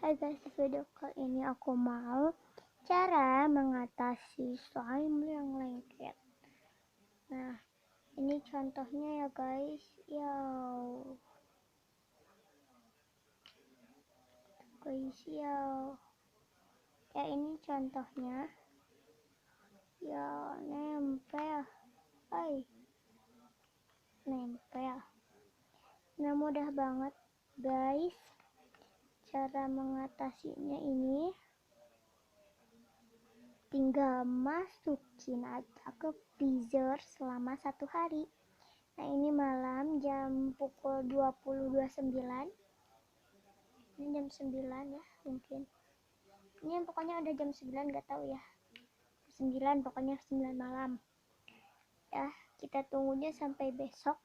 Hai guys, video kali ini aku mau cara mengatasi slime yang lengket. Nah, ini contohnya ya guys. Ya ini contohnya. Ya nempel. Nempel. Nah, mudah banget guys. Cara mengatasinya ini tinggal masukin aja ke freezer selama 1 hari. Nah, ini malam jam pukul 20.29. Ini jam 9 ya, mungkin. Ini pokoknya udah jam 9, gak tahu ya. 9, pokoknya 9 malam. Ya, kita tunggunya sampai besok.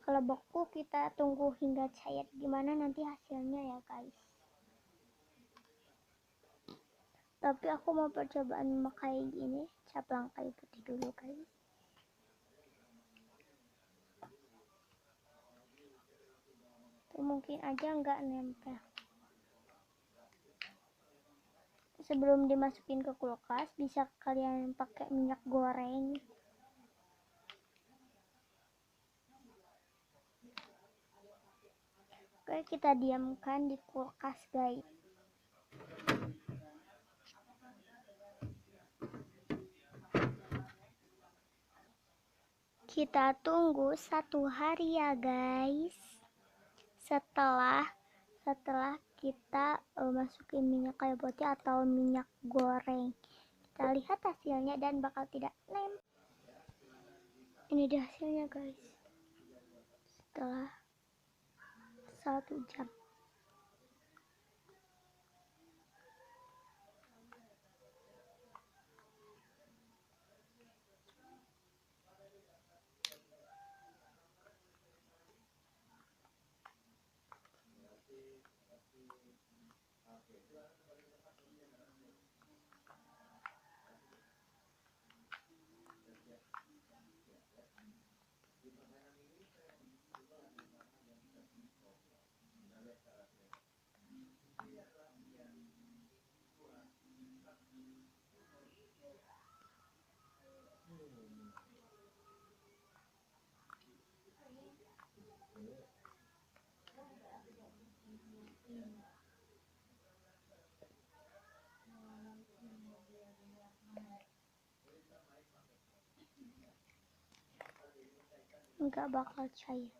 Kalau beku kita tunggu hingga cair. Gimana nanti hasilnya ya, guys. Tapi aku mau percobaan memakai ini, caplang kayu putih dulu, guys. Tuh, mungkin aja nggak nempel. Sebelum dimasukin ke kulkas, bisa kalian pakai minyak goreng. Oke, kita diamkan di kulkas, guys. Kita tunggu 1 hari ya guys. Setelah kita masukin minyak kayu putih atau minyak goreng, kita lihat hasilnya dan bakal tidak lem. Ini dia hasilnya guys. Setelah 1 jam. Nggak bakal cair.